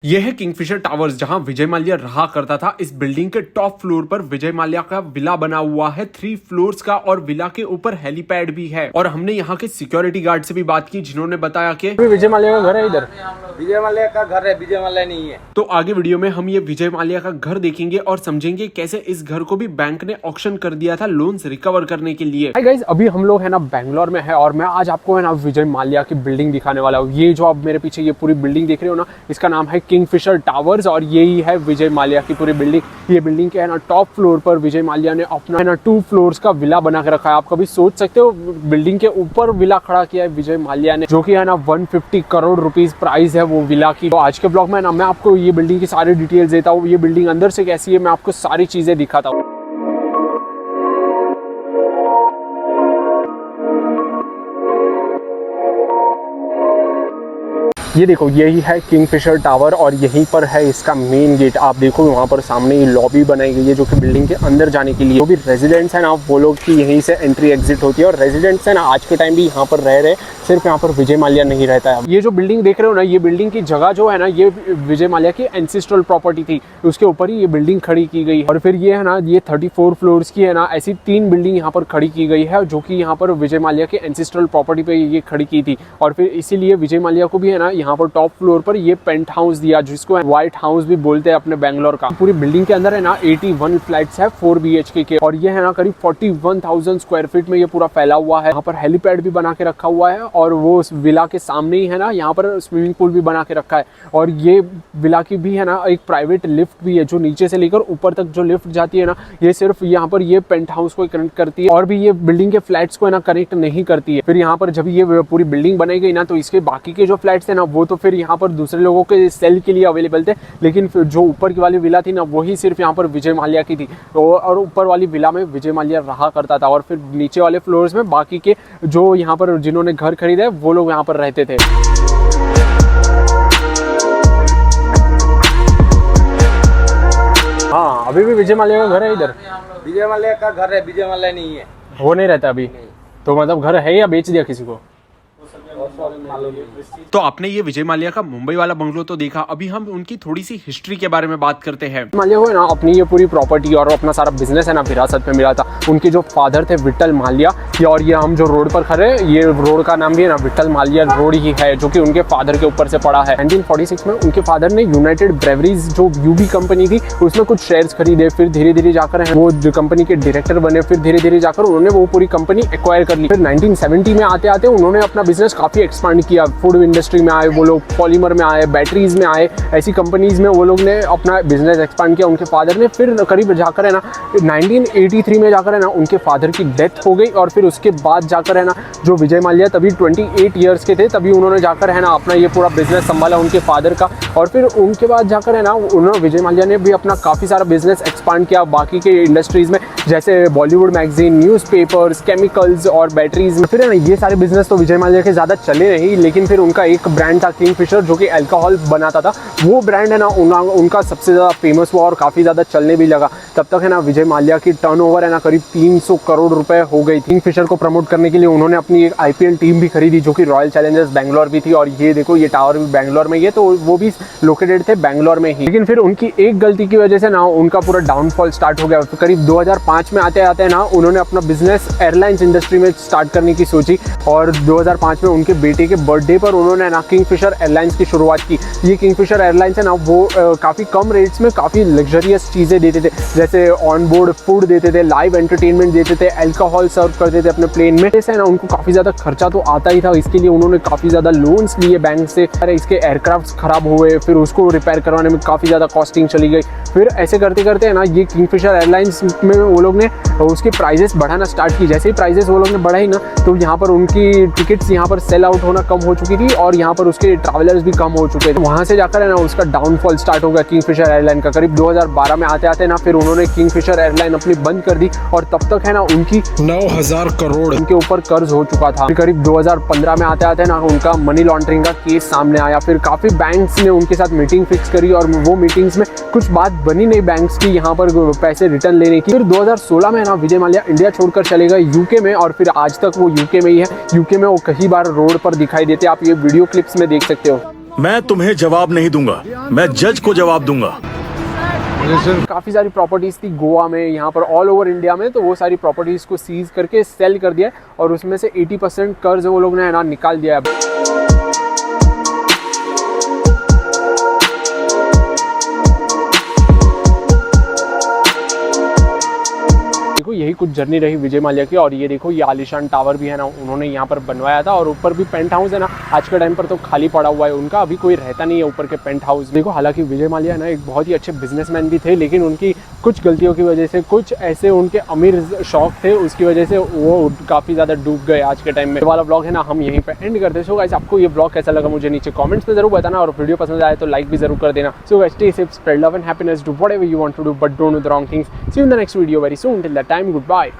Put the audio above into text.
यह है Kingfisher towers, जहां विजय माल्या रहा करता था। इस बिल्डिंग के टॉप फ्लोर पर विजय माल्या का विला बना हुआ है 3 फ्लोर्स का, और विला के ऊपर हेलीपैड भी है। और हमने यहाँ के सिक्योरिटी गार्ड से भी बात की, जिन्होंने बताया कि विजय माल्या का घर है इधर। विजय माल्या का घर है, विजय माल्या नहीं है। तो आगे वीडियो में हम ये विजय माल्या का घर देखेंगे और समझेंगे कैसे इस घर को भी बैंक ने ऑक्शन कर दिया था लोन्स रिकवर करने के लिए। हाय गाइस, अभी हम लोग है ना बैंगलोर में है और मैं आज आपको है ना विजय माल्या की बिल्डिंग दिखाने वाला हूँ। ये जो आप मेरे पीछे ये पूरी बिल्डिंग देख रहे हो ना, इसका नाम है किंगफिशर टावर्स और यही है विजय माल्या की पूरी बिल्डिंग। ये बिल्डिंग के है ना टॉप फ्लोर पर विजय माल्या ने अपना है ना 2 फ्लोर्स का विला बना के रखा है। आप कभी सोच सकते हो बिल्डिंग के ऊपर विला खड़ा किया है विजय माल्या ने, जो कि है ना 150 करोड़ रुपीज प्राइस है वो विला की। तो आज के ब्लॉग में ना मैं आपको ये बिल्डिंग की सारी डिटेल्स देता हूँ। ये बिल्डिंग अंदर से कैसी है मैं आपको सारी चीजें दिखाता हूँ। ये देखो, यही है किंगफिशर टावर और यहीं पर है इसका मेन गेट। आप देखो वहाँ पर सामने ये लॉबी बनाई गई है जो कि बिल्डिंग के अंदर जाने के लिए। जो भी रेजिडेंट्स है ना वो लोग की यहीं से एंट्री एग्जिट होती है, और रेजिडेंट्स है ना आज के टाइम भी यहाँ पर रह रहे, सिर्फ यहाँ पर विजय माल्या नहीं रहता है। ये जो बिल्डिंग देख रहे हो ना, ये बिल्डिंग की जगह जो है ना ये विजय माल्या की एंसेस्ट्रल प्रॉपर्टी थी, उसके ऊपर ही ये बिल्डिंग खड़ी की गई। और फिर ये है ना ये 34 फ्लोर्स की है ना, ऐसी 3 बिल्डिंग यहाँ पर खड़ी की गई है जो कि यहाँ पर विजय माल्या के एंसेस्ट्रल प्रॉपर्टी पे ये खड़ी की थी। और फिर इसीलिए विजय माल्या को भी है ना यहाँ पर टॉप फ्लोर पर ये पेंट हाउस दिया, जिसको व्हाइट हाउस भी बोलते हैं अपने बैंगलोर का। पूरी बिल्डिंग के अंदर है ना 81 फ्लैट्स है 4 BHK के, और ये है ना करीब 41,000 स्क्वायर फीट में ये पूरा फैला हुआ है। यहाँ पर हेलीपैड भी बना के रखा हुआ है, और वो विला के सामने ही है ना यहाँ पर स्विमिंग पूल भी बना के रखा है। और ये विला की भी है ना एक प्राइवेट लिफ्ट भी है, जो नीचे से लेकर ऊपर तक जो लिफ्ट जाती है ना, ये सिर्फ यहाँ पर ये पेंट हाउस को कनेक्ट करती है, और भी ये बिल्डिंग के फ्लैट्स को है ना कनेक्ट नहीं करती है। फिर यहाँ पर जब ये पूरी बिल्डिंग बनाई गई ना, तो इसके बाकी के जो फ्लैट्स थे ना वो तो फिर यहाँ पर दूसरे लोगों के सेल के लिए अवेलेबल थे, लेकिन फिर जो ऊपर की वाली विला थी ना वही सिर्फ यहाँ पर विजय माल्या की थी। और ऊपर वाली विला में विजय माल्या रहा करता था, और फिर नीचे वाले फ्लोर्स में बाकी के जो यहाँ पर जिन्होंने घर खरीदे वो लोग यहाँ पर रहते थे। हाँ, अभी भी विजय माल्या का घर है इधर। विजय माल्या का घर है, विजय माल्या नहीं है। वो नहीं रहता अभी तो मतलब घर है या बेच दिया किसी को? तो आपने ये विजय माल्या का मुंबई वाला बंगलो तो देखा, अभी हम उनकी थोड़ी सी हिस्ट्री के बारे में बात करते हैं। माल्या को है ना अपनी ये पूरी प्रॉपर्टी और अपना सारा बिजनेस है ना विरासत में मिला था। उनके जो फादर थे विट्ठल माल्या, और ये हम जो रोड पर खड़े हैं ये रोड का नाम भी है ना विट्ठल माल्या रोड ही है, जो कि उनके फादर के ऊपर से पड़ा है। 1946 में उनके फादर ने यूनाइटेड ब्रेवरीज जो यूबी कंपनी थी उसमें कुछ शेयर्स खरीदे, फिर धीरे धीरे जाकर वो जो कंपनी के डायरेक्टर बने, फिर धीरे धीरे जाकर उन्होंने वो पूरी कंपनी एक्वायर कर ली। फिर 1970 में आते आते उन्होंने अपना बिजनेस काफी एक्सपांड किया। फूड इंडस्ट्री में आए वो लोग, पॉलीमर में आए, बैटरीज में आए, ऐसी कंपनीज में वो लोग ने अपना बिजनेस एक्सपांड किया उनके फादर ने। फिर करीब जाकर है ना 1983 में जाकर है ना उनके फादर की डेथ हो गई, और फिर उसके बाद जाकर है ना जो विजय माल्या तभी 28 ईयर्स के थे, तभी उन्होंने जाकर है ना अपना ये पूरा बिजनेस संभाला उनके फादर का। और फिर उनके बाद जाकर है ना उन्होंने विजय माल्या ने भी अपना काफ़ी सारा बिजनेस एक्सपांड किया बाकी के इंडस्ट्रीज में, जैसे बॉलीवुड मैगजीन, न्यूज़पेपर्स, केमिकल्स और बैटरीज में। फिर है ना ये सारे बिजनेस तो विजय माल्या के ज़्यादा चले नहीं, लेकिन फिर उनका एक ब्रांड था किंगफिशर जो कि अल्कोहल बनाता था। वो ब्रांड है ना उनका सबसे ज़्यादा फेमस हुआ और काफ़ी ज़्यादा चलने भी लगा। तब तक है ना विजय माल्या की टर्नओवर है ना करीब 300 करोड़ रुपए हो गई। किंगफिशर को प्रमोट करने के लिए उन्होंने अपनी एक IPL टीम भी खरीदी जो कि रॉयल चैलेंजर्स बैंगलोर भी थी, और ये देखो ये टावर भी बैंगलोर में ही है, तो वो भी लोकेटेड थे बैंगलोर में ही। लेकिन फिर उनकी एक गलती की वजह से ना उनका पूरा डाउनफॉल स्टार्ट हो गया। तो करीब 2005 में आते आते ना उन्होंने अपना बिजनेस एयरलाइंस इंडस्ट्री में स्टार्ट करने की सोची, और 2005 में उनके बेटे के बर्थडे पर उन्होंने ना किंगफिशर एयरलाइंस की शुरुआत की। ये किंगफिशर एयरलाइंस है ना वो काफ़ी कम रेट्स में काफ़ी लग्जरियस चीज़ें देते थे, जैसे ऑन बोर्ड फूड देते थे, लाइव एंटरटेनमेंट देते थे, अल्कोहल सर्व करते थे अपने प्लेन में। जैसे है ना उनको काफ़ी ज़्यादा खर्चा तो आता ही था, इसके लिए उन्होंने काफ़ी ज़्यादा लोन्स लिए बैंक से। अरे इसके एयरक्राफ्ट खराब हुए, फिर उसको रिपेयर करवाने में काफ़ी ज़्यादा कॉस्टिंग चली गई। फिर ऐसे करते करते है ना ये किंगफिशर एयरलाइंस में वो लोग ने उसकी प्राइजेस बढ़ाना स्टार्ट की। जैसे ही प्राइजेस वो लोग ने बढ़ाई ना, तो यहाँ पर उनकी टिकट्स यहाँ पर सेल आउट होना कम हो चुकी थी, और यहाँ पर उसके ट्रैवलर्स भी कम हो चुके थे। वहाँ से जाकर है ना उसका डाउनफॉल स्टार्ट हो गया किंगफिशर एयरलाइन का। करीब 2012 में आते आते ना फिर उन्होंने किंगफिशर एयरलाइन अपनी बंद कर दी, और तब तक है ना उनकी 9,000 करोड़ उनके ऊपर कर्ज हो चुका था। फिर करीब 2015 में आते आते ना उनका मनी लॉन्ड्रिंग का केस सामने आया। फिर काफ़ी बैंक्स ने उनके साथ मीटिंग फिक्स करी, और वो मीटिंग्स में कुछ बात बनी नहीं बैंक्स की यहाँ पर पैसे रिटर्न लेने की। फिर 2016 में ना विजय माल्या इंडिया छोड़कर चले गए यूके में, और फिर आज तक वो यूके में ही है। यूके में वो कई बार रोड पर दिखाई देते, आप ये वीडियो क्लिप्स में देख सकते हो। मैं तुम्हें जवाब नहीं दूंगा, मैं जज को जवाब दूंगा। काफ़ी सारी प्रॉपर्टीज़ थी गोवा में, यहाँ पर ऑल ओवर इंडिया में, तो वो सारी प्रॉपर्टीज़ को सीज करके सेल कर दिया और उसमें से 80% कर्ज वो लोग ने ना निकाल दिया है। देखो यही कुछ जर्नी रही विजय माल्या की। और ये देखो ये आलिशान टावर भी है ना, उन्होंने यहाँ पर बनवाया था और ऊपर भी पेंट हाउस है ना, आज के टाइम पर तो खाली पड़ा हुआ है उनका, अभी कोई रहता नहीं है ऊपर के पेंट हाउस। देखो हालांकि विजय माल्या है ना एक बहुत ही अच्छे बिजनेसमैन भी थे, लेकिन उनकी कुछ गलतियों की वजह से, कुछ ऐसे उनके अमीर शौक थे उसकी वजह से वो काफ़ी ज़्यादा डूब गए आज के टाइम में। वाला ब्लॉग है ना हम यहीं पर एंड करते हैं। सो गाइस आपको ये ब्लॉग कैसा लगा मुझे नीचे कमेंट्स में जरूर बताना, और वीडियो पसंद आए तो लाइक भी जरूर कर देना। So guys stay safe, spread love and happiness, do whatever you want to do but don't do the wrong things. See you in the next video very soon, till that time good bye.